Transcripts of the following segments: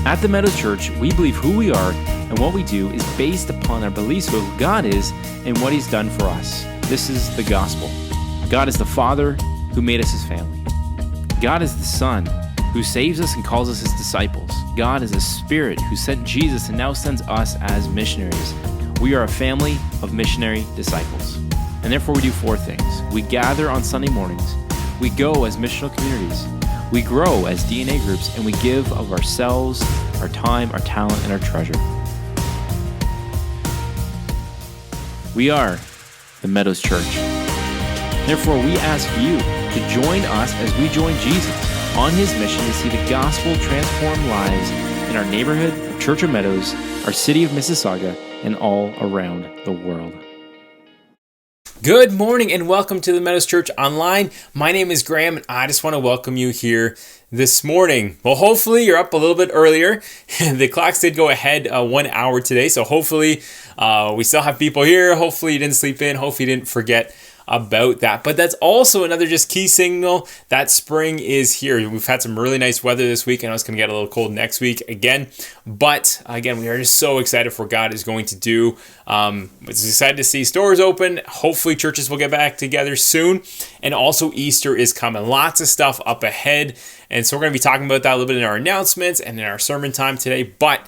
At the Meadows Church, we believe who we are and what we do is based upon our beliefs of who God is and what He's done for us. This is the gospel. God is the Father who made us His family. God is the Son who saves us and calls us His disciples. God is the Spirit who sent Jesus and now sends us as missionaries. We are a family of missionary disciples. And therefore we do four things. We gather on Sunday mornings. We go as missional communities. We grow as DNA groups, and we give of ourselves, our time, our talent, and our treasure. We are the Meadows Church. Therefore, we ask you to join us as we join Jesus on His mission to see the gospel transform lives in our neighborhood of Church of Meadows, our city of Mississauga, and all around the world. Good morning and welcome to the Meadows Church Online. My name is Graham and I just want to welcome you here this morning. Well, hopefully you're up a little bit earlier. The clocks did go ahead 1 hour today, so hopefully we still have people here. Hopefully you didn't sleep in. Hopefully you didn't forget about that. But that's also another just key signal that spring is here. We've had some really nice weather this week. I know it's going to get a little cold next week again. But again, we are just so excited for what God is going to do. It's excited to see stores open. Hopefully churches will get back together soon. And also Easter is coming. Lots of stuff up ahead. And so we're going to be talking about that a little bit in our announcements and in our sermon time today. But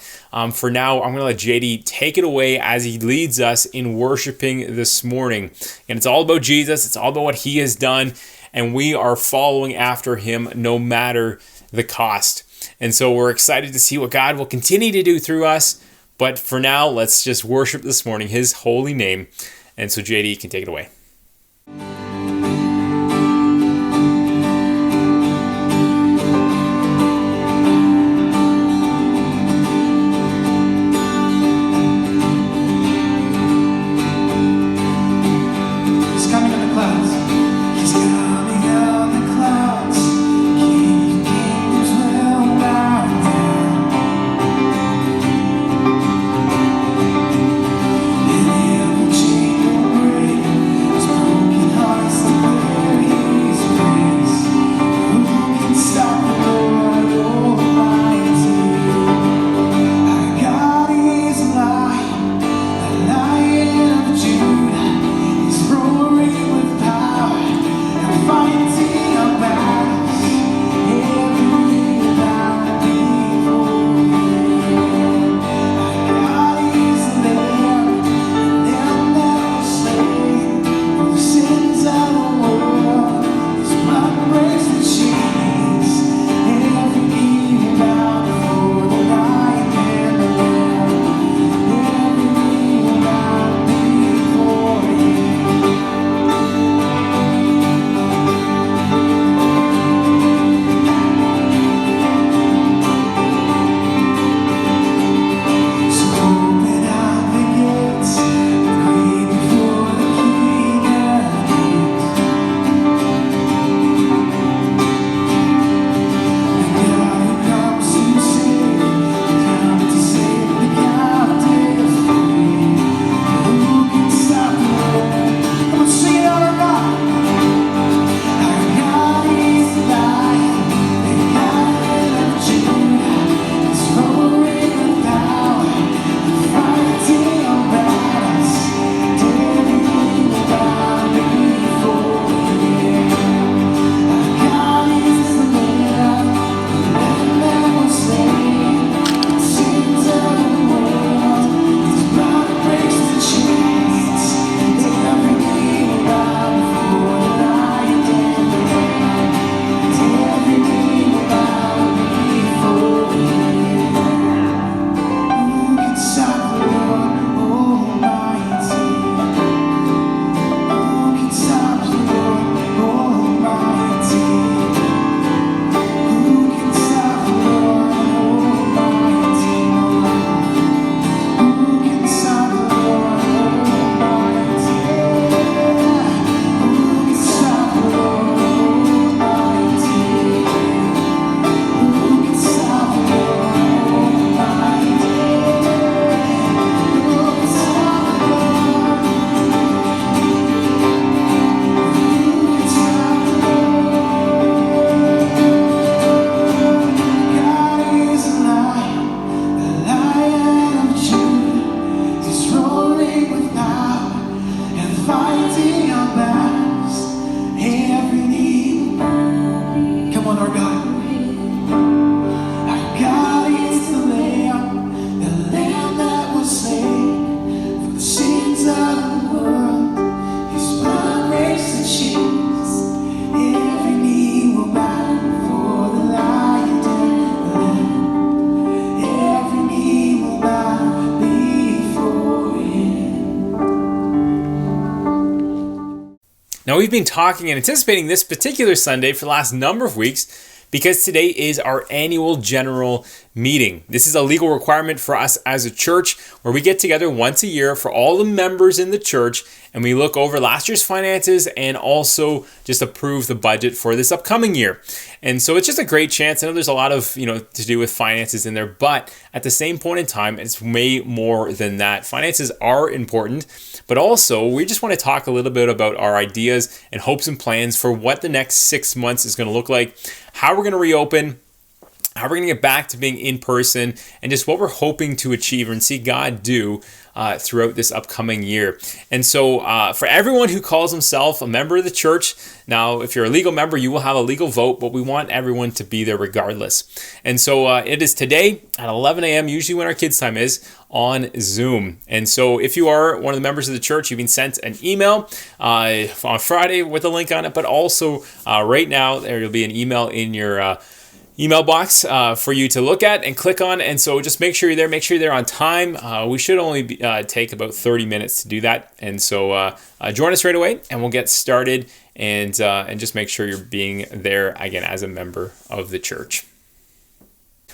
for now, I'm going to let JD take it away as he leads us in worshiping this morning. And it's all about Jesus. It's all about what He has done. And we are following after Him no matter the cost. And so we're excited to see what God will continue to do through us. But for now, let's just worship this morning His holy name. And so JD can take it away. Break Now, we've been talking and anticipating this particular Sunday for the last number of weeks because today is our annual general meeting. This is a legal requirement for us as a church where we get together once a year for all the members in the church and we look over last year's finances and also just approve the budget for this upcoming year. And so it's just a great chance. I know there's a lot of, to do with finances in there, but at the same point in time, it's way more than that. Finances are important, but also we just want to talk a little bit about our ideas and hopes and plans for what the next 6 months is going to look like, how we're going to reopen, how we're going to get back to being in person, and just what we're hoping to achieve and see God do throughout this upcoming year. And so for everyone who calls himself a member of the church, now if you're a legal member, you will have a legal vote, but we want everyone to be there regardless. And so it is today at 11 a.m., usually when our kids' time is, on Zoom. And so if you are one of the members of the church, you've been sent an email on Friday with a link on it, but also right now there will be an email in your email box for you to look at and click on. And so just make sure you're there. Make sure you're there on time. We should only take about 30 minutes to do that. And so join us right away and we'll get started and just make sure you're being there again as a member of the church.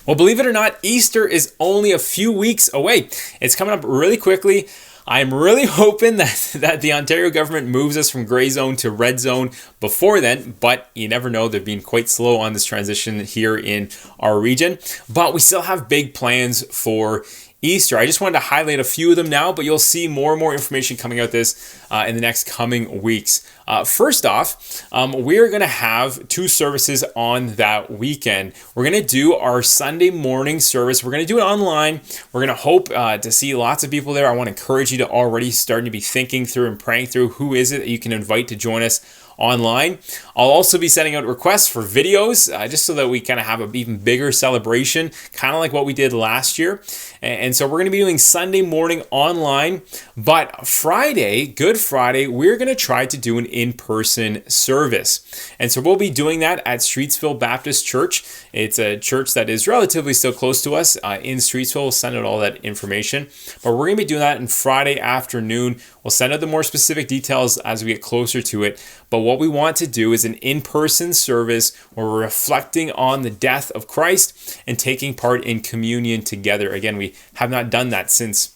Well, believe it or not, Easter is only a few weeks away. It's coming up really quickly. I'm really hoping that the Ontario government moves us from gray zone to red zone before then, but you never know. They're being quite slow on this transition here in our region, but we still have big plans for Easter. I just wanted to highlight a few of them now, but you'll see more and more information coming out this in the next coming weeks. First off, we're going to have 2 services on that weekend. We're going to do our Sunday morning service. We're going to do it online. We're going to hope to see lots of people there. I want to encourage you to already start to be thinking through and praying through who is it that you can invite to join us online. I'll also be sending out requests for videos just so that we kind of have an even bigger celebration, kind of like what we did last year. And so we're going to be doing Sunday morning online, but Friday, Good Friday, we're going to try to do an in-person service. And so we'll be doing that at Streetsville Baptist Church. It's a church that is relatively still close to us in Streetsville. We'll send out all that information, but we're going to be doing that on Friday afternoon. We'll send out the more specific details as we get closer to it. But what we want to do is an in-person service where we're reflecting on the death of Christ and taking part in communion together. Again, we have not done that since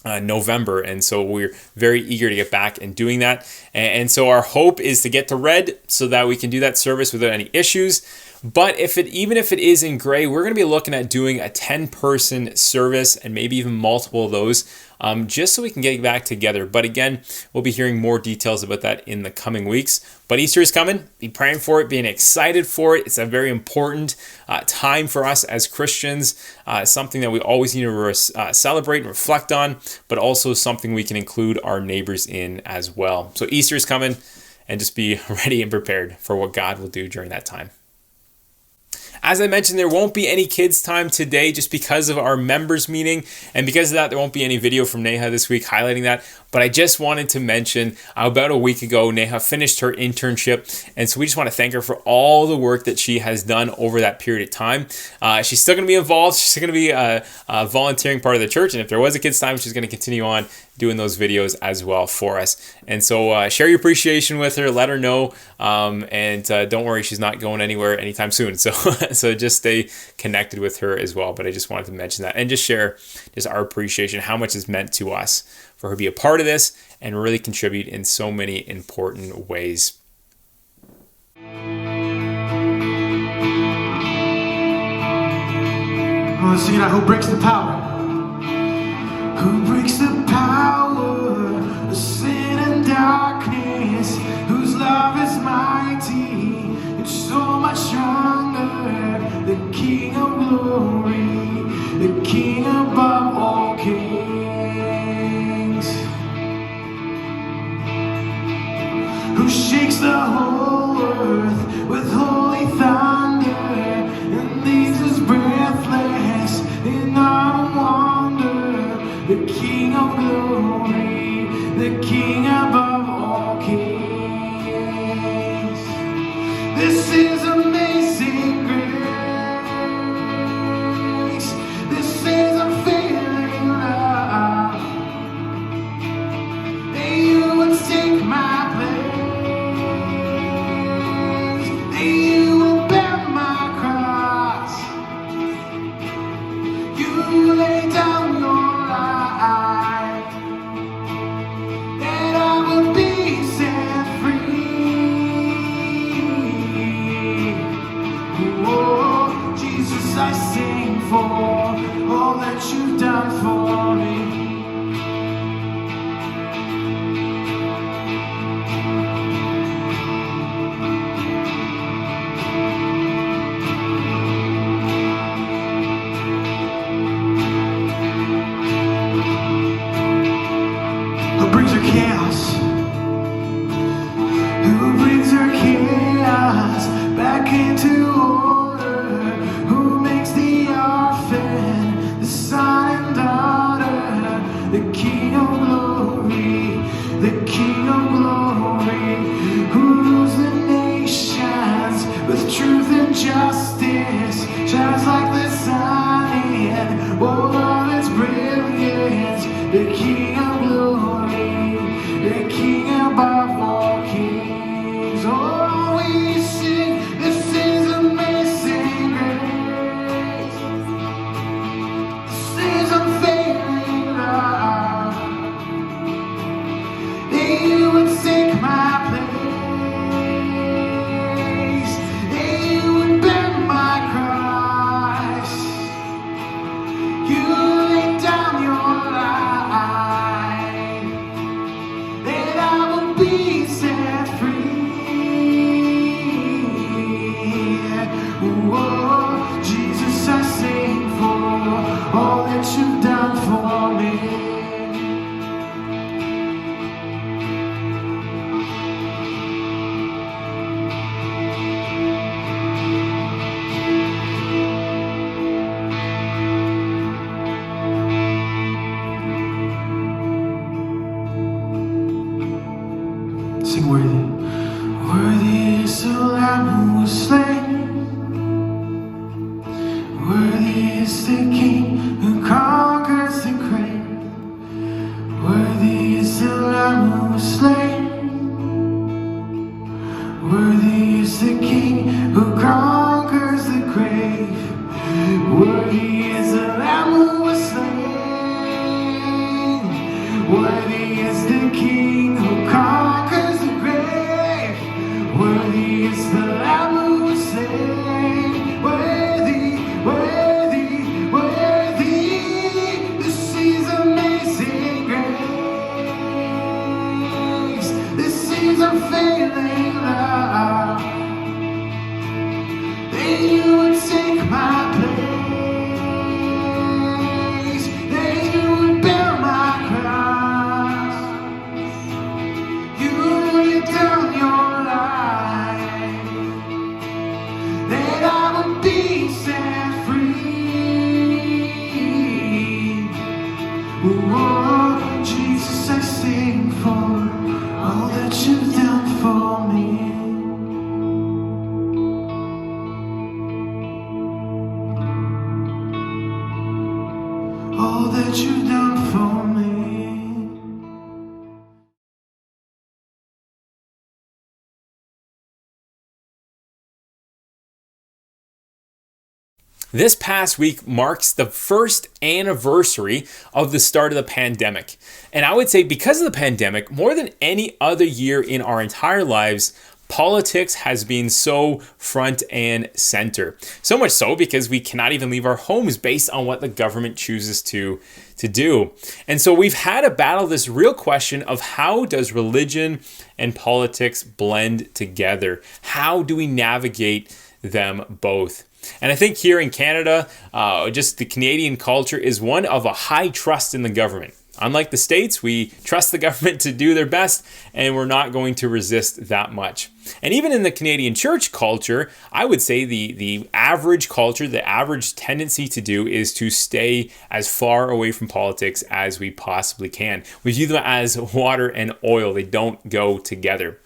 November, and so we're very eager to get back and doing that. And so our hope is to get to red so that we can do that service without any issues. But even if it is in gray, we're going to be looking at doing a 10-person service and maybe even multiple of those, just so we can get back together. But again, we'll be hearing more details about that in the coming weeks. But Easter is coming. Be praying for it, being excited for it. It's a very important time for us as Christians, something that we always need to celebrate and reflect on, but also something we can include our neighbors in as well. So Easter is coming, and just be ready and prepared for what God will do during that time. As I mentioned, there won't be any kids' time today just because of our members meeting. And because of that, there won't be any video from Neha this week highlighting that. But I just wanted to mention about a week ago, Neha finished her internship. And so we just want to thank her for all the work that she has done over that period of time. She's still going to be involved. She's still going to be a volunteering part of the church. And if there was a kids' time, she's going to continue on doing those videos as well for us. And so share your appreciation with her, let her know, and don't worry, she's not going anywhere anytime soon. So just stay connected with her as well. But I just wanted to mention that and just share just our appreciation, how much it's meant to us for her to be a part of this and really contribute in so many important ways. Let's sing it out. Who breaks the power? Who breaks the power of sin and darkness? Whose love is mighty? It's so much stronger. The King of glory, the King above all kings. Who shakes the whole earth with holy thunder and leaves us breathless in our wonder. The King of glory, the King above all kings. This is amazing grace. This is unfailing love. And you would take my place. you've done for me. Who brings her chaos? Who brings her chaos back into order? Who makes the orphan the son and daughter? The King of glory, the King of glory, who rules the nations with truth and justice, shines like the sun in all of its brilliance. The King of glory, the King above all kings. Oh, we sing, this is amazing grace. This is unfailing love. That you would take my place, that you would bear my cross. You laid down your life, that I will be set free. Oh, Jesus, I sing for all that you've done for me. Sing worthy. Worthy is the Lamb who was slain. Worthy is the King who conquers the grave. Worthy is the Lamb who was slain. Worthy is the King who conquers the grave. Worthy is the Lamb who was slain. Worthy is the King who conquers the grave. Worthy is the Lamb who was slain. Worthy, worthy, worthy. This is amazing grace. This is unfailing love. That you would take my place, that you would bear my cross. You laid down your life, that I would be set free. Oh, Jesus, I sing for all that you've done for me. All that you've done for me. This past week marks the first anniversary of the start of the pandemic. And I would say because of the pandemic, more than any other year in our entire lives, politics has been so front and center. So much so because we cannot even leave our homes based on what the government chooses to do. And so we've had to battle this real question of how does religion and politics blend together? How do we navigate them both? And I think here in Canada, just the Canadian culture is one of a high trust in the government. Unlike the States, we trust the government to do their best, and we're not going to resist that much. And even in the Canadian church culture, I would say the average culture, the average tendency to do is to stay as far away from politics as we possibly can. We view them as water and oil. They don't go together.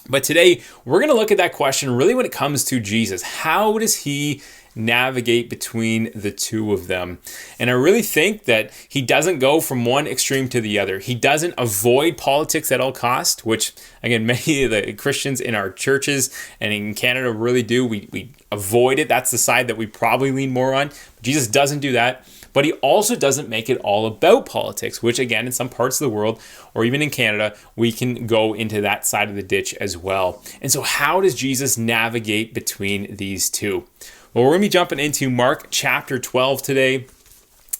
But today, we're going to look at that question really when it comes to Jesus. How does he navigate between the two of them? And I really think that he doesn't go from one extreme to the other. He doesn't avoid politics at all costs, which, again, many of the Christians in our churches and in Canada really do. We avoid it. That's the side that we probably lean more on. Jesus doesn't do that. But he also doesn't make it all about politics, which again, in some parts of the world, or even in Canada, we can go into that side of the ditch as well. And so how does Jesus navigate between these two? Well, we're going to be jumping into Mark chapter 12 today.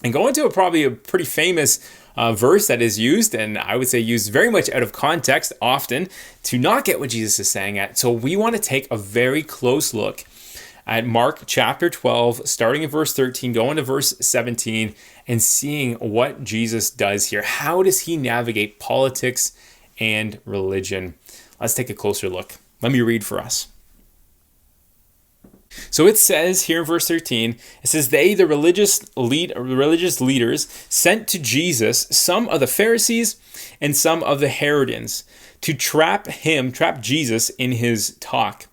and go into probably a pretty famous verse that is used, and I would say used very much out of context often to not get what Jesus is saying at. So we want to take a very close look at Mark chapter 12, starting in verse 13, going to verse 17, and seeing what Jesus does here. How does he navigate politics and religion? Let's take a closer look. Let me read for us. So it says here in verse 13, it says, they, the religious leaders, sent to Jesus some of the Pharisees and some of the Herodians to trap Jesus in his talk.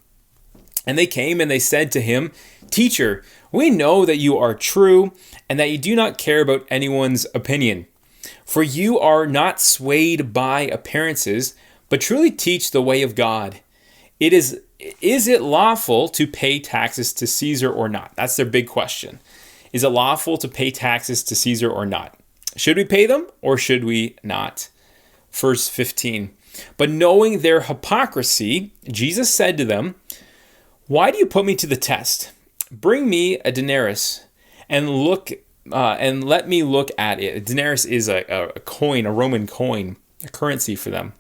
And they came and they said to him, Teacher, we know that you are true and that you do not care about anyone's opinion. For you are not swayed by appearances, but truly teach the way of God. Is it lawful to pay taxes to Caesar or not? That's their big question. Is it lawful to pay taxes to Caesar or not? Should we pay them or should we not? Verse 15. But knowing their hypocrisy, Jesus said to them, Why do you put me to the test? Bring me a denarius and let me look at it. A denarius is a coin, a Roman coin, a currency for them.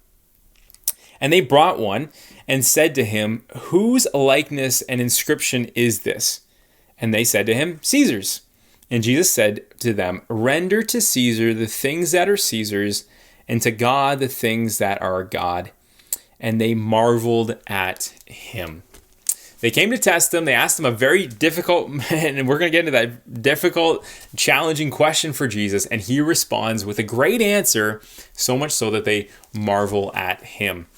And they brought one and said to him, Whose likeness and inscription is this? And they said to him, Caesar's. And Jesus said to them, Render to Caesar the things that are Caesar's, and to God the things that are God. And they marveled at him. They came to test him. They asked him a very difficult, and we're going to get into that difficult, challenging question for Jesus. And he responds with a great answer, so much so that they marvel at him.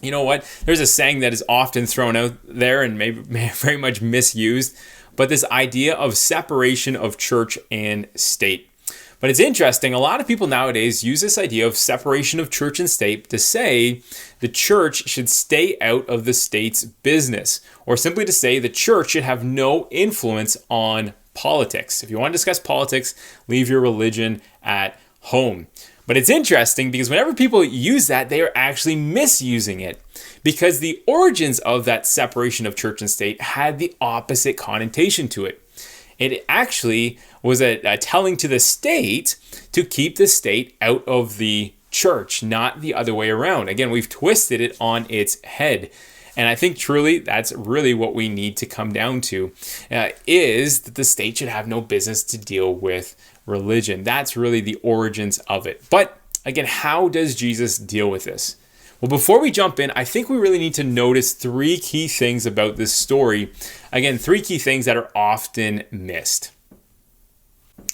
You know what? There's a saying that is often thrown out there and maybe very much misused, but this idea of separation of church and state. But it's interesting, a lot of people nowadays use this idea of separation of church and state to say the church should stay out of the state's business, or simply to say the church should have no influence on politics. If you want to discuss politics, leave your religion at home. But it's interesting because whenever people use that, they are actually misusing it, because the origins of that separation of church and state had the opposite connotation to it. It actually was a telling to the state to keep the state out of the church, not the other way around. Again, we've twisted it on its head. And I think truly that's really what we need to come down to, is that the state should have no business to deal with religion. That's really the origins of it. But again, how does Jesus deal with this? Well, before we jump in, I think we really need to notice three key things about this story. Again, three key things that are often missed.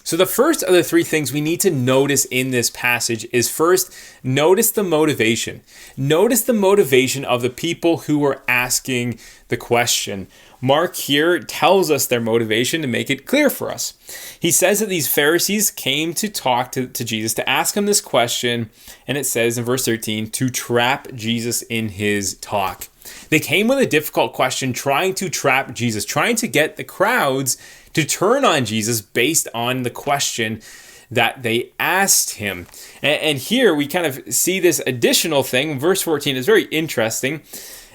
So the first of the three things we need to notice in this passage is, first, notice the motivation. Notice the motivation of the people who were asking the question. Mark here tells us their motivation to make it clear for us. He says that these Pharisees came to talk to Jesus, to ask him this question, and it says in verse 13, to trap Jesus in his talk. They came with a difficult question, trying to trap Jesus, trying to get the crowds to turn on Jesus based on the question that they asked him. And here we kind of see this additional thing. Verse 14 is very interesting.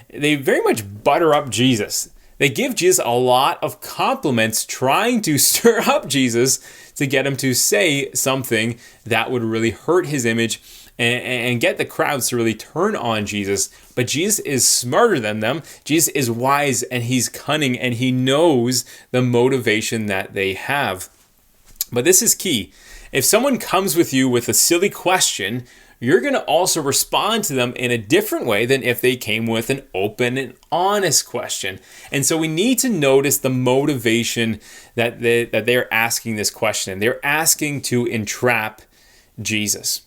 They very much butter up Jesus. They give Jesus a lot of compliments, trying to stir up Jesus to get him to say something that would really hurt his image and get the crowds to really turn on Jesus. But Jesus is smarter than them. Jesus is wise and he's cunning and he knows the motivation that they have. But this is key. If someone comes with you with a silly question, you're going to also respond to them in a different way than if they came with an open and honest question. And so we need to notice the motivation that they're asking this question. They're asking to entrap Jesus.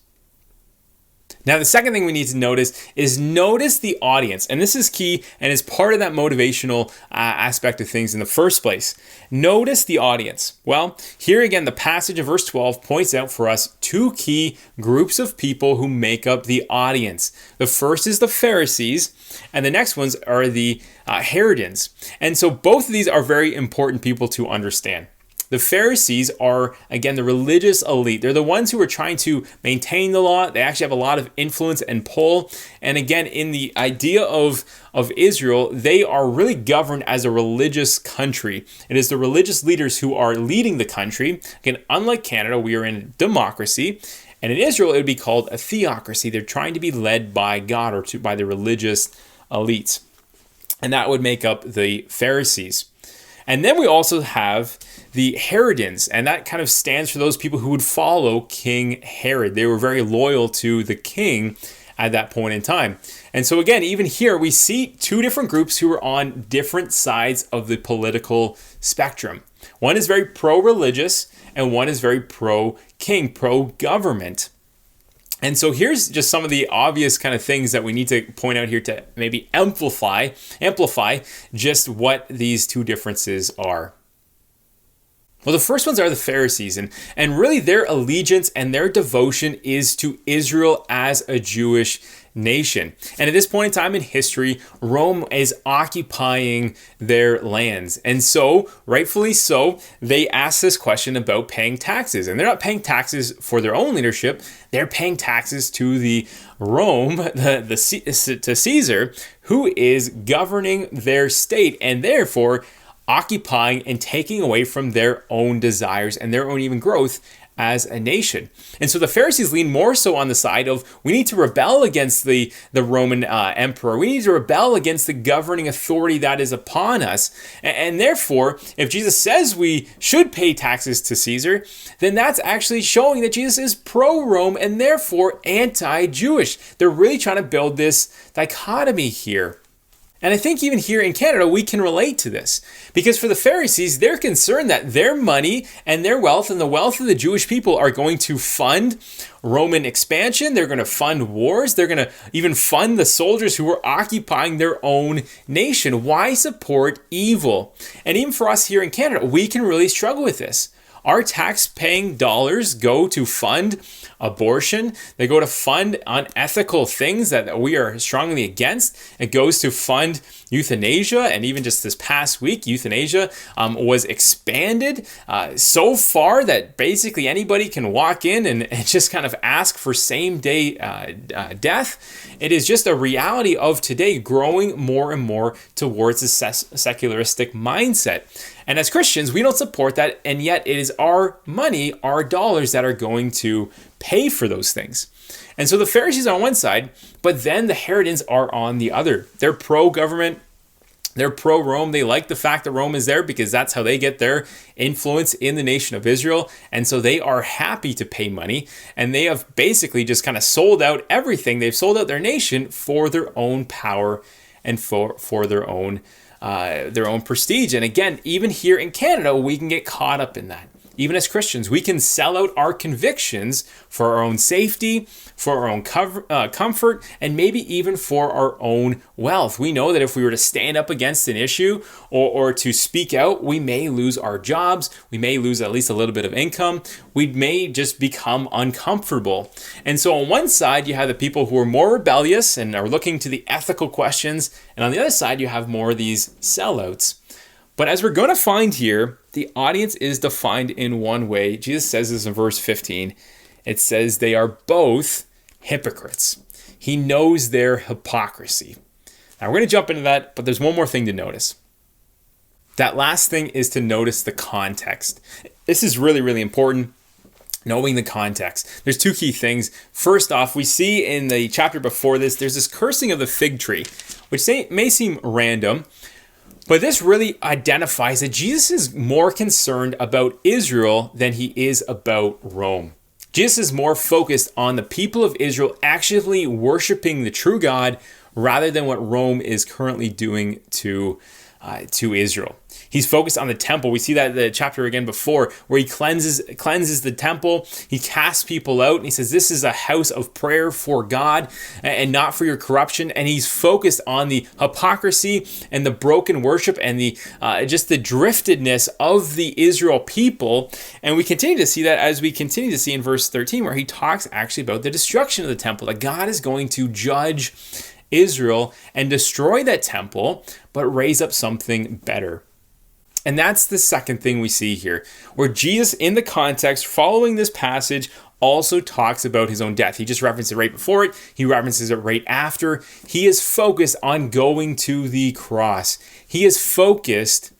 Now, the second thing we need to notice is notice the audience. And this is key and is part of that motivational aspect of things in the first place. Notice the audience. Well, here again, the passage in verse 12 points out for us two key groups of people who make up the audience. The first is the Pharisees, and the next ones are the Herodians. And so both of these are very important people to understand. The Pharisees are, again, the religious elite. They're the ones who are trying to maintain the law. They actually have a lot of influence and pull. And again, in the idea of Israel, they are really governed as a religious country. It is the religious leaders who are leading the country. Again, unlike Canada, we are in a democracy. And in Israel, it would be called a theocracy. They're trying to be led by God or by the religious elites. And that would make up the Pharisees. And then we also have the Herodians, and that kind of stands for those people who would follow King Herod. They were very loyal to the king at that point in time. And so again, even here, we see two different groups who are on different sides of the political spectrum. One is very pro-religious, and one is very pro-king, pro-government. And so here's just some of the obvious kind of things that we need to point out here to maybe amplify just what these two differences are. Well, the first ones are the Pharisees, and really their allegiance and their devotion is to Israel as a Jewish nation. And at this point in time in history, Rome is occupying their lands. And so, rightfully so, they ask this question about paying taxes. And they're not paying taxes for their own leadership, they're paying taxes to the Rome, to Caesar, who is governing their state, and therefore occupying and taking away from their own desires and their own even growth as a nation. And so the Pharisees lean more so on the side of we need to rebel against the Roman emperor. We need to rebel against the governing authority that is upon us. And therefore, if Jesus says we should pay taxes to Caesar, then that's actually showing that Jesus is pro-Rome and therefore anti-Jewish. They're really trying to build this dichotomy here. And I think even here in Canada, we can relate to this. Because for the Pharisees, they're concerned that their money and their wealth and the wealth of the Jewish people are going to fund Roman expansion. They're going to fund wars. They're going to even fund the soldiers who are occupying their own nation. Why support evil? And even for us here in Canada, we can really struggle with this. Our tax-paying dollars go to fund abortion. They go to fund unethical things that we are strongly against. It goes to fund euthanasia. And even just this past week, euthanasia was expanded so far that basically anybody can walk in and just kind of ask for same-day death. It is just a reality of today growing more and more towards a secularistic mindset. And as Christians, we don't support that, and yet it is our money, our dollars that are going to pay for those things. And so the Pharisees are on one side, but then the Herodians are on the other. They're pro-government, they're pro-Rome. They like the fact that Rome is there because that's how they get their influence in the nation of Israel. And so they are happy to pay money, and they have basically just kind of sold out everything. They've sold out their nation for their own power and for their own prestige. And again, even here in Canada, we can get caught up in that. Even as Christians, we can sell out our convictions for our own safety, for our own comfort, and maybe even for our own wealth. We know that if we were to stand up against an issue or to speak out, we may lose our jobs. We may lose at least a little bit of income. We may just become uncomfortable. And so on one side, you have the people who are more rebellious and are looking to the ethical questions. And on the other side, you have more of these sellouts. But as we're going to find here, the audience is defined in one way. Jesus says this in verse 15. It says they are both hypocrites. He knows their hypocrisy. Now we're going to jump into that, but there's one more thing to notice. That last thing is to notice the context. This is really, really important. Knowing the context. There's two key things. First off, we see in the chapter before this, there's this cursing of the fig tree, which may seem random, but this really identifies that Jesus is more concerned about Israel than he is about Rome. Jesus is more focused on the people of Israel actually worshiping the true God rather than what Rome is currently doing to Israel. He's focused on the temple. We see that in the chapter again before, where he cleanses the temple. He casts people out, and he says, this is a house of prayer for God and not for your corruption. And he's focused on the hypocrisy and the broken worship and the just the driftedness of the Israel people. And we continue to see that as we continue to see in verse 13, where he talks actually about the destruction of the temple, that God is going to judge Israel and destroy that temple, but raise up something better. And that's the second thing we see here, where Jesus, in the context following this passage, also talks about his own death. He just referenced it right before it. He references it right after. He is focused on going to the cross. He is focused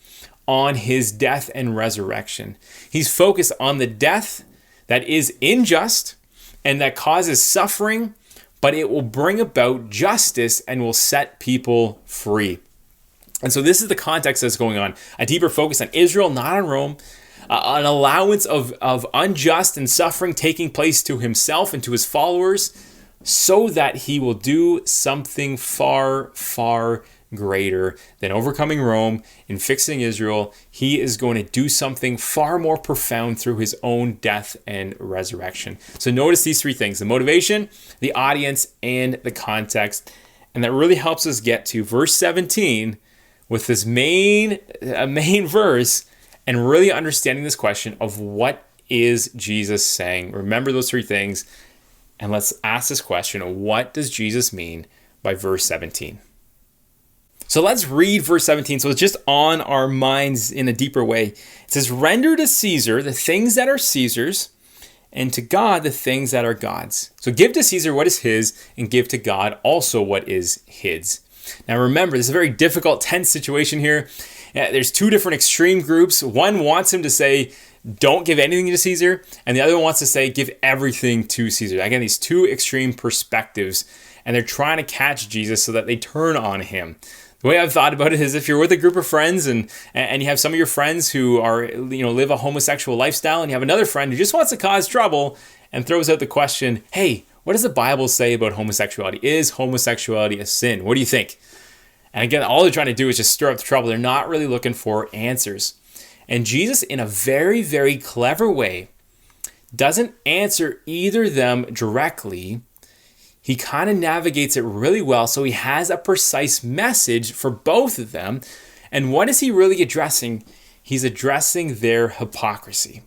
on his death and resurrection. He's focused on the death that is unjust and that causes suffering, but it will bring about justice and will set people free. And so this is the context that's going on. A deeper focus on Israel, not on Rome. An allowance of unjust and suffering taking place to himself and to his followers so that he will do something far, far greater than overcoming Rome and fixing Israel. He is going to do something far more profound through his own death and resurrection. So notice these three things: the motivation, the audience, and the context. And that really helps us get to verse 17 with this main verse, and really understanding this question of what is Jesus saying. Remember those three things, and let's ask this question: what does Jesus mean by verse 17? So let's read verse 17. So it's just on our minds in a deeper way. It says, "Render to Caesar the things that are Caesar's, and to God the things that are God's. So give to Caesar what is his, and give to God also what is his." Now remember, this is a very difficult, tense situation here. There's two different extreme groups. One wants him to say, don't give anything to Caesar, and the other one wants to say, give everything to Caesar. Again, these two extreme perspectives, and they're trying to catch Jesus so that they turn on him. The way I've thought about it is, if you're with a group of friends and you have some of your friends who are, live a homosexual lifestyle, and you have another friend who just wants to cause trouble and throws out the question, hey, what does the Bible say about homosexuality? Is homosexuality a sin? What do you think? And again, all they're trying to do is just stir up the trouble. They're not really looking for answers. And Jesus, in a very, very clever way, doesn't answer either of them directly. He kind of navigates it really well, so he has a precise message for both of them. And what is he really addressing? He's addressing their hypocrisy.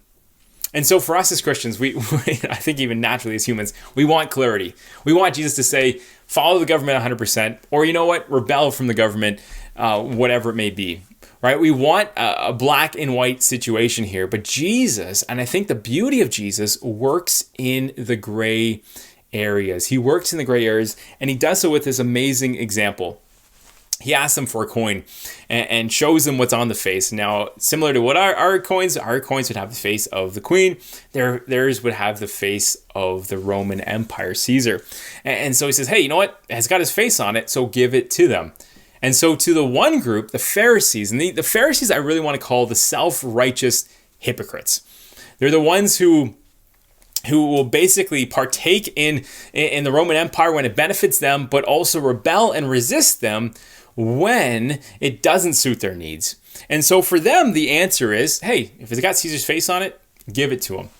And so for us as Christians, we I think even naturally as humans, we want clarity. We want Jesus to say, follow the government 100%, or you know what, rebel from the government, whatever it may be, right? We want a black and white situation here, but Jesus, and I think the beauty of Jesus, works in the gray areas. He works in the gray areas, and he does so with this amazing example. He asks them for a coin and shows them what's on the face. Now, similar to what our coins would have the face of the queen. Theirs would have the face of the Roman Empire, Caesar. And so he says, hey, you know what? It's got his face on it, so give it to them. And so to the one group, the Pharisees, and the Pharisees I really want to call the self-righteous hypocrites. They're the ones who will basically partake in the Roman Empire when it benefits them, but also rebel and resist them when it doesn't suit their needs. And so for them, the answer is, hey, if it's got Caesar's face on it, give it to him.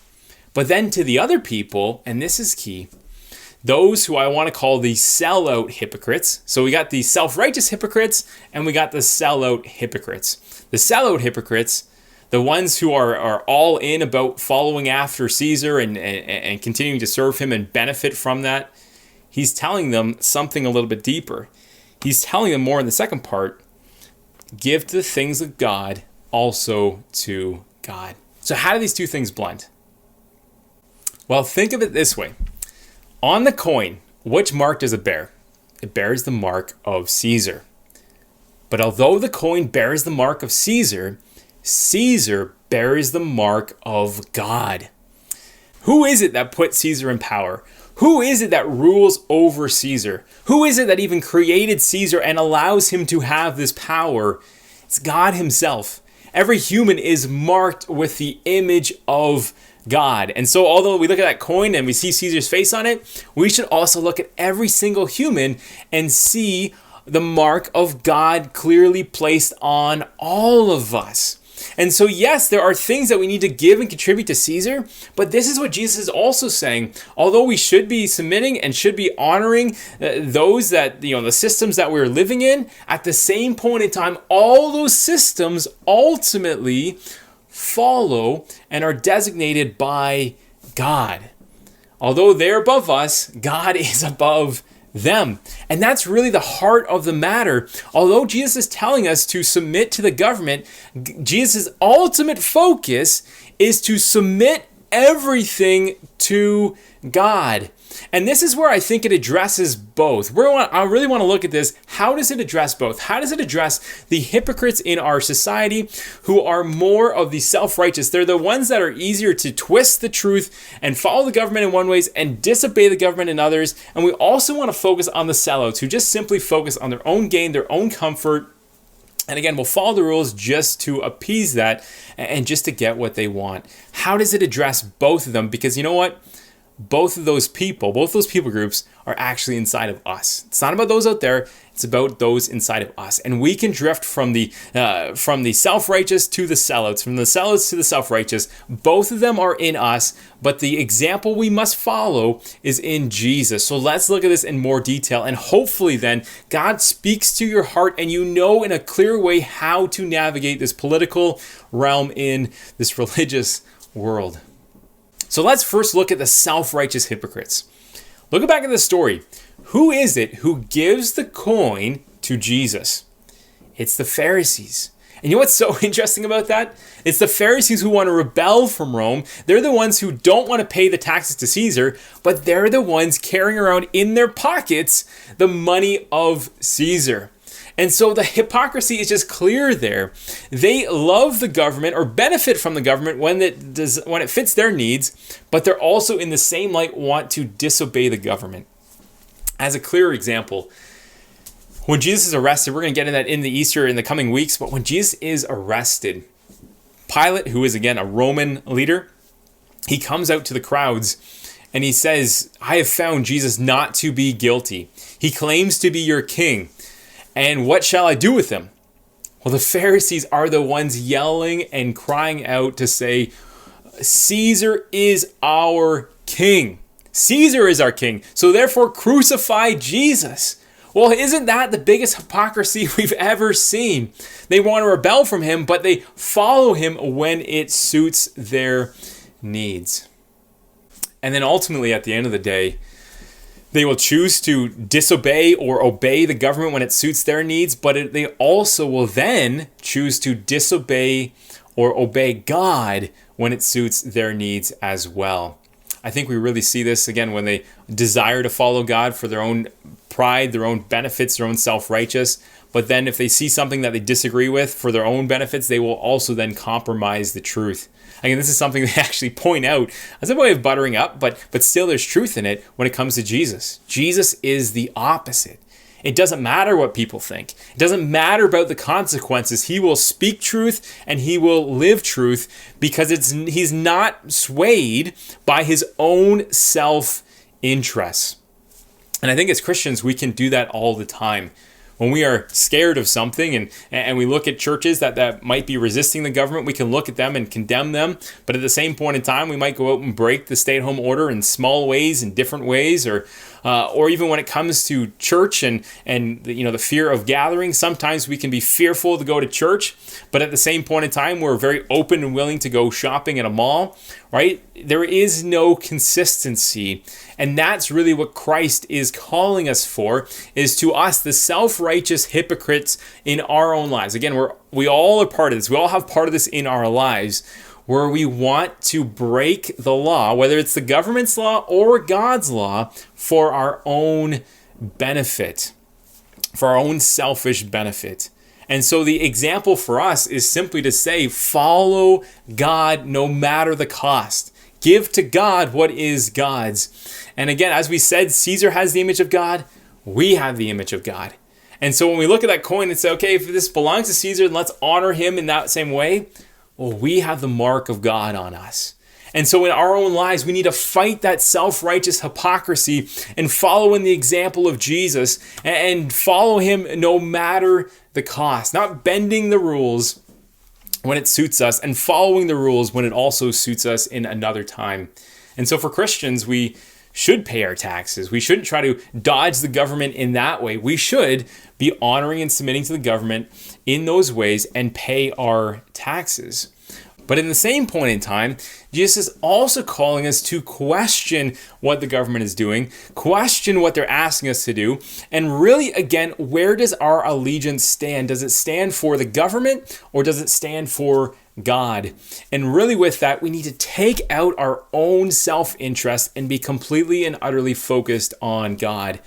But then to the other people, and this is key, those who I want to call the sellout hypocrites. So we got the self-righteous hypocrites, and we got the sellout hypocrites. The sellout hypocrites, the ones who are all in about following after Caesar and continuing to serve him and benefit from that, he's telling them something a little bit deeper. He's telling them more in the second part, give to the things of God also to God. So how do these two things blend? Well, think of it this way. On the coin, which mark does it bear? It bears the mark of Caesar. But although the coin bears the mark of Caesar, Caesar bears the mark of God. Who is it that put Caesar in power? Who is it that rules over Caesar? Who is it that even created Caesar and allows him to have this power? It's God himself. Every human is marked with the image of God. And so although we look at that coin and we see Caesar's face on it, we should also look at every single human and see the mark of God clearly placed on all of us. And so, yes, there are things that we need to give and contribute to Caesar, but this is what Jesus is also saying. Although we should be submitting and should be honoring those that, the systems that we're living in, at the same point in time, all those systems ultimately follow and are designated by God. Although they're above us, God is above them. And that's really the heart of the matter. Although Jesus is telling us to submit to the government, Jesus' ultimate focus is to submit everything to God. And this is where I think it addresses both. I really want to look at this. How does it address both? How does it address the hypocrites in our society who are more of the self-righteous? They're the ones that are easier to twist the truth and follow the government in one ways and disobey the government in others. And we also want to focus on the sellouts who just simply focus on their own gain, their own comfort. And again, we'll follow the rules just to appease that and just to get what they want. How does it address both of them? Because you know what? Both those people groups are actually inside of us. It's not about those out there. It's about those inside of us. And we can drift from the self-righteous to the sellouts, from the sellouts to the self-righteous. Both of them are in us, but the example we must follow is in Jesus. So let's look at this in more detail. And hopefully then God speaks to your heart and you know in a clear way how to navigate this political realm in this religious world. So let's first look at the self-righteous hypocrites. Look back at the story. Who is it who gives the coin to Jesus? It's the Pharisees. And you know what's so interesting about that? It's the Pharisees who want to rebel from Rome. They're the ones who don't want to pay the taxes to Caesar, but they're the ones carrying around in their pockets the money of Caesar. And so the hypocrisy is just clear there. They love the government or benefit from the government when it fits their needs, but they're also in the same light want to disobey the government. As a clear example, when Jesus is arrested, we're going to get into that in the Easter in the coming weeks, but when Jesus is arrested, Pilate, who is again a Roman leader, he comes out to the crowds and he says, "I have found Jesus not to be guilty. He claims to be your king. And what shall I do with him?" Well, the Pharisees are the ones yelling and crying out to say, "Caesar is our king. Caesar is our king. So therefore crucify Jesus." Well, isn't that the biggest hypocrisy we've ever seen? They want to rebel from him, but they follow him when it suits their needs. And then ultimately, at the end of the day, they will choose to disobey or obey the government when it suits their needs, but they also will then choose to disobey or obey God when it suits their needs as well. I think we really see this again when they desire to follow God for their own pride, their own benefits, their own self-righteous. But then if they see something that they disagree with for their own benefits, they will also then compromise the truth. Again, this is something they actually point out as a way of buttering up, but still there's truth in it when it comes to Jesus. Jesus is the opposite. It doesn't matter what people think. It doesn't matter about the consequences. He will speak truth and he will live truth because he's not swayed by his own self-interest. And I think as Christians, we can do that all the time. When we are scared of something and we look at churches that might be resisting the government, we can look at them and condemn them. But at the same point in time, we might go out and break the stay-at-home order in small ways, in different ways, or even when it comes to church and the fear of gathering, sometimes we can be fearful to go to church. But at the same point in time, we're very open and willing to go shopping at a mall, right? There is no consistency. And that's really what Christ is calling us for, is to us, the self-righteous hypocrites in our own lives. Again, we all are part of this. We all have part of this in our lives where we want to break the law, whether it's the government's law or God's law, for our own benefit, for our own selfish benefit. And so the example for us is simply to say, follow God no matter the cost. Give to God what is God's. And again, as we said, Caesar has the image of God. We have the image of God. And so when we look at that coin and say, okay, if this belongs to Caesar, then let's honor him in that same way. Well, we have the mark of God on us. And so in our own lives, we need to fight that self-righteous hypocrisy and follow in the example of Jesus and follow him no matter the cost, not bending the rules when it suits us and following the rules when it also suits us in another time. And so for Christians, we should pay our taxes. We shouldn't try to dodge the government in that way. We should be honoring and submitting to the government in those ways and pay our taxes. But in the same point in time, Jesus is also calling us to question what the government is doing, question what they're asking us to do, and really, again, where does our allegiance stand? Does it stand for the government or does it stand for God? And really with that, we need to take out our own self-interest and be completely and utterly focused on God.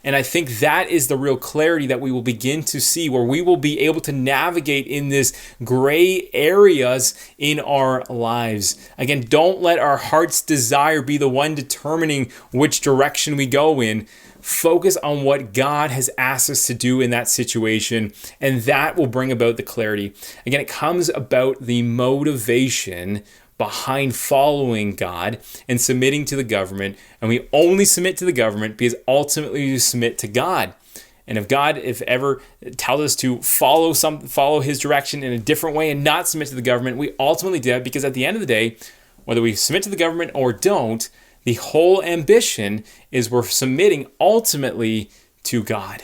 And I think that is the real clarity that we will begin to see, where we will be able to navigate in this gray areas in our lives. Again, don't let our heart's desire be the one determining which direction we go in. Focus on what God has asked us to do in that situation, and that will bring about the clarity. Again, it comes about the motivation behind following God and submitting to the government. And we only submit to the government because ultimately we submit to God. And if God, if ever tells us to follow his direction in a different way and not submit to the government, we ultimately do that, because at the end of the day, whether we submit to the government or don't, the whole ambition is we're submitting ultimately to God.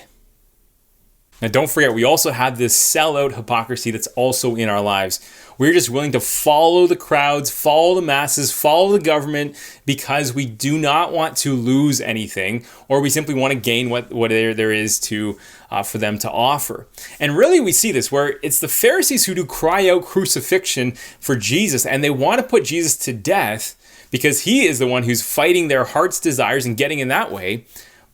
Now, don't forget, we also have this sellout hypocrisy that's also in our lives. We're just willing to follow the crowds, follow the masses, follow the government because we do not want to lose anything, or we simply want to gain what there is to for them to offer. And really, we see this where it's the Pharisees who do cry out crucifixion for Jesus, and they want to put Jesus to death because he is the one who's fighting their heart's desires and getting in that way.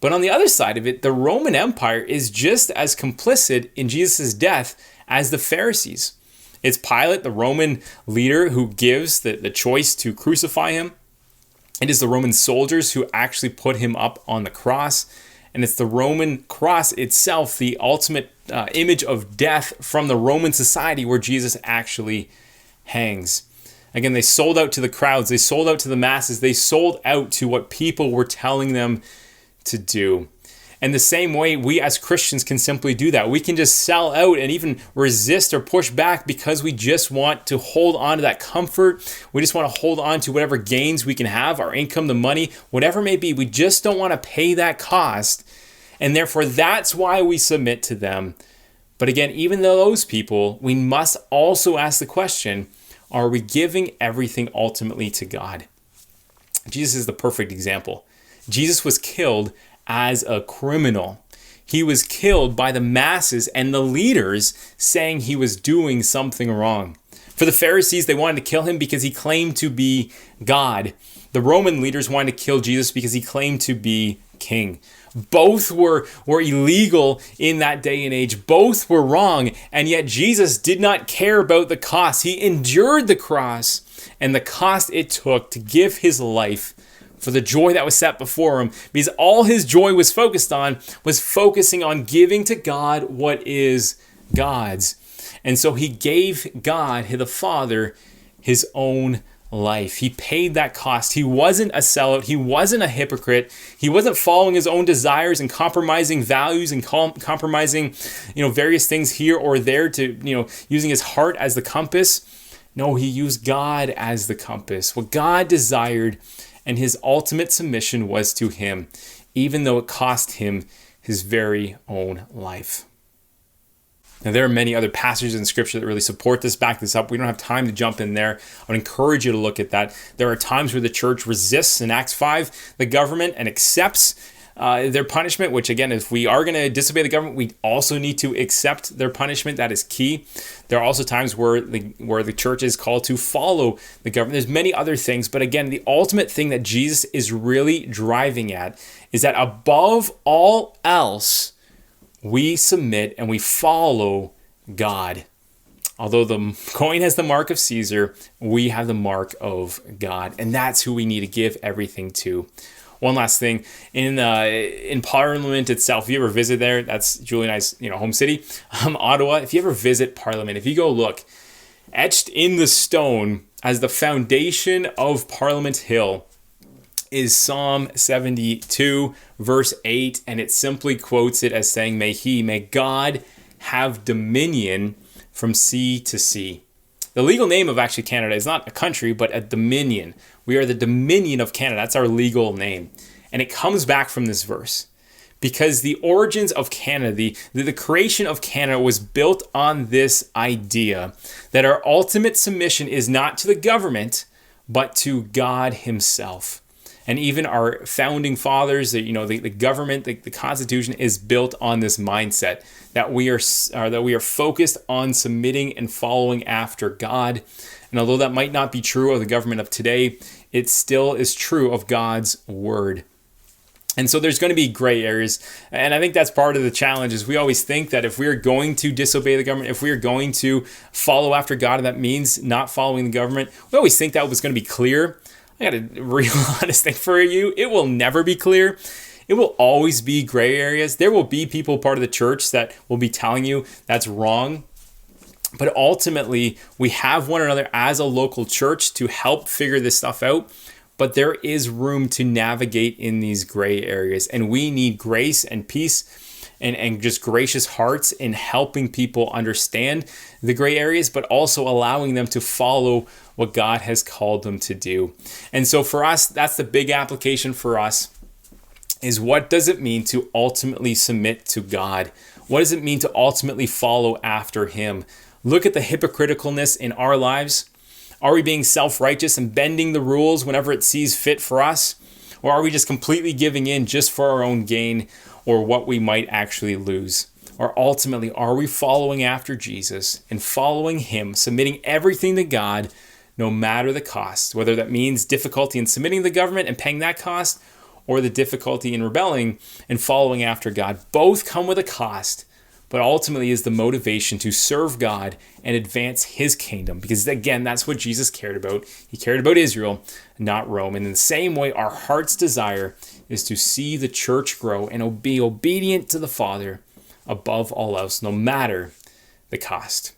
But on the other side of it, the Roman Empire is just as complicit in Jesus' death as the Pharisees. It's Pilate, the Roman leader, who gives the choice to crucify him. It is the Roman soldiers who actually put him up on the cross. And it's the Roman cross itself, the ultimate image of death from the Roman society, where Jesus actually hangs. Again, they sold out to the crowds. They sold out to the masses. They sold out to what people were telling them to do. And the same way, we as Christians can simply do that. We can just sell out and even resist or push back because we just want to hold on to that comfort. We just want to hold on to whatever gains we can have, our income, the money, whatever it may be. We just don't want to pay that cost. And therefore, that's why we submit to them. But again, even though those people, we must also ask the question, are we giving everything ultimately to God? Jesus is the perfect example. Jesus was killed as a criminal. He was killed by the masses and the leaders saying he was doing something wrong. For the Pharisees, they wanted to kill him because he claimed to be God. The Roman leaders wanted to kill Jesus because he claimed to be king. Both were illegal in that day and age. Both were wrong. And yet Jesus did not care about the cost. He endured the cross and the cost it took to give his life for the joy that was set before him, because all his joy was focusing on giving to God what is God's. And so he gave God, the Father, his own life. He paid that cost. He wasn't a sellout. He wasn't a hypocrite. He wasn't following his own desires and compromising values and compromising, various things here or there to, using his heart as the compass. No, he used God as the compass. What God desired, and his ultimate submission was to him, even though it cost him his very own life. Now, there are many other passages in Scripture that really support this, back this up. We don't have time to jump in there. I would encourage you to look at that. There are times where the church resists in Acts 5 the government and accepts their punishment, which again, if we are going to disobey the government, we also need to accept their punishment. That is key. There are also times where the church is called to follow the government. There's many other things, but again, the ultimate thing that Jesus is really driving at is that above all else, we submit and we follow God. Although the coin has the mark of Caesar, we have the mark of God, and that's who we need to give everything to. One last thing, in Parliament itself, if you ever visit there, that's Julie and I's home city, Ottawa. If you ever visit Parliament, if you go look, etched in the stone as the foundation of Parliament Hill is Psalm 72, verse 8, and it simply quotes it as saying, may God have dominion from sea to sea. The legal name of actually Canada is not a country, but a dominion. We are the dominion of Canada. That's our legal name. And it comes back from this verse. because the origins of Canada, the creation of Canada was built on this idea that our ultimate submission is not to the government, but to God himself. And even our founding fathers, the government, the Constitution is built on this mindset that we are focused on submitting and following after God. And although that might not be true of the government of today, it still is true of God's word. And so there's going to be gray areas. And I think that's part of the challenge is we always think that if we're going to disobey the government, if we're going to follow after God, and that means not following the government, we always think that was going to be clear. I got a real honest thing for you. It will never be clear. It will always be gray areas. There will be people part of the church that will be telling you that's wrong. But ultimately, we have one another as a local church to help figure this stuff out. But there is room to navigate in these gray areas. And we need grace and peace and just gracious hearts in helping people understand the gray areas, but also allowing them to follow what God has called them to do. And so for us, that's the big application for us, is what does it mean to ultimately submit to God? What does it mean to ultimately follow after him? Look at the hypocriticalness in our lives. Are we being self-righteous and bending the rules whenever it sees fit for us? Or are we just completely giving in just for our own gain or what we might actually lose? Or ultimately, are we following after Jesus and following him, submitting everything to God, no matter the cost, whether that means difficulty in submitting to the government and paying that cost, or the difficulty in rebelling and following after God? Both come with a cost, but ultimately is the motivation to serve God and advance his kingdom. Because again, that's what Jesus cared about. He cared about Israel, not Rome. And in the same way, our heart's desire is to see the church grow and be obedient to the Father above all else, no matter the cost.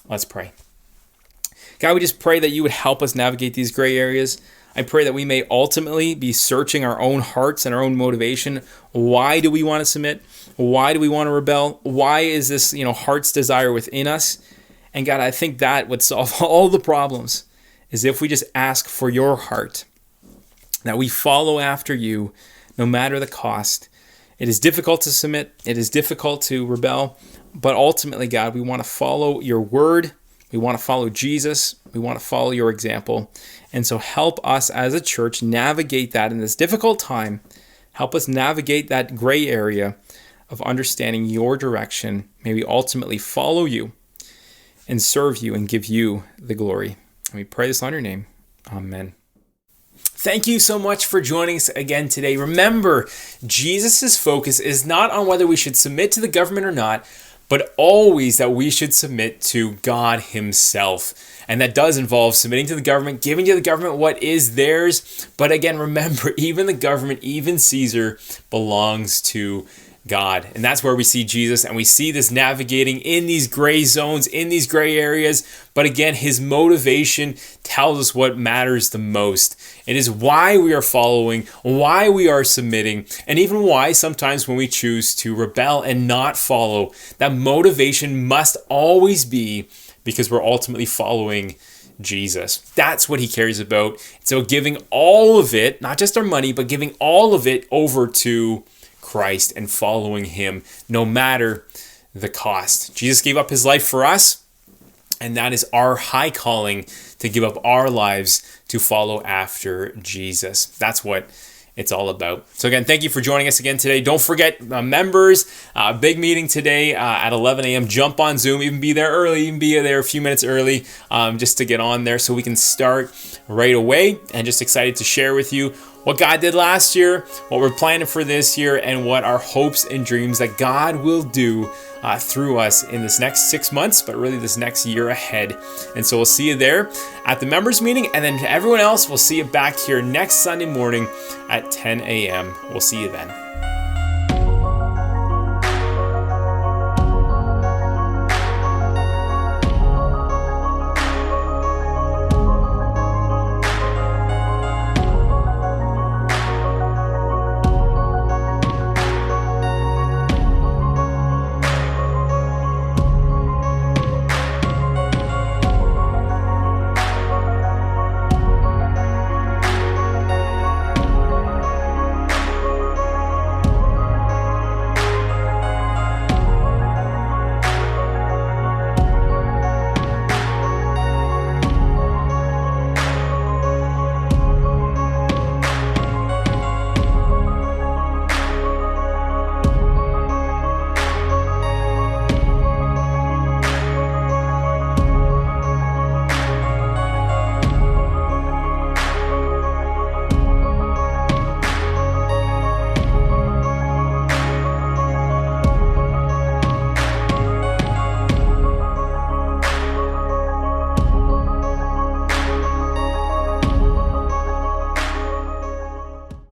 Let's pray. God, we just pray that you would help us navigate these gray areas. I pray that we may ultimately be searching our own hearts and our own motivation. Why do we want to submit? Why do we want to rebel? Why is this, heart's desire within us? And God, I think that would solve all the problems, is if we just ask for your heart, that we follow after you no matter the cost. It is difficult to submit. It is difficult to rebel. But ultimately, God, we want to follow your word. We want to follow Jesus. We want to follow your example. And so help us as a church navigate that in this difficult time. Help us navigate that gray area of understanding your direction. May we ultimately follow you and serve you and give you the glory. And we pray this in your name. Amen. Thank you so much for joining us again today. Remember, Jesus' focus is not on whether we should submit to the government or not, but always that we should submit to God himself. And that does involve submitting to the government, giving to the government what is theirs. But again, remember, even the government, even Caesar, belongs to God. And that's where we see Jesus, and we see this navigating in these gray zones, in these gray areas. But again, his motivation tells us what matters the most. It is why we are following, why we are submitting, and even why sometimes when we choose to rebel and not follow, that motivation must always be because we're ultimately following Jesus. That's what he cares about. So giving all of it, not just our money, but giving all of it over to Christ and following him no matter the cost. Jesus gave up his life for us, and that is our high calling to give up our lives to follow after Jesus. That's what it's all about. So again, thank you for joining us again today. Don't forget, members, big meeting today at 11 a.m. Jump on Zoom, even be there early, even be there a few minutes early just to get on there so we can start right away. And just excited to share with you what God did last year, what we're planning for this year, and what our hopes and dreams that God will do through us in this next 6 months, but really this next year ahead. And so we'll see you there at the members meeting, and then to everyone else, we'll see you back here next Sunday morning at 10 a.m. We'll see you then.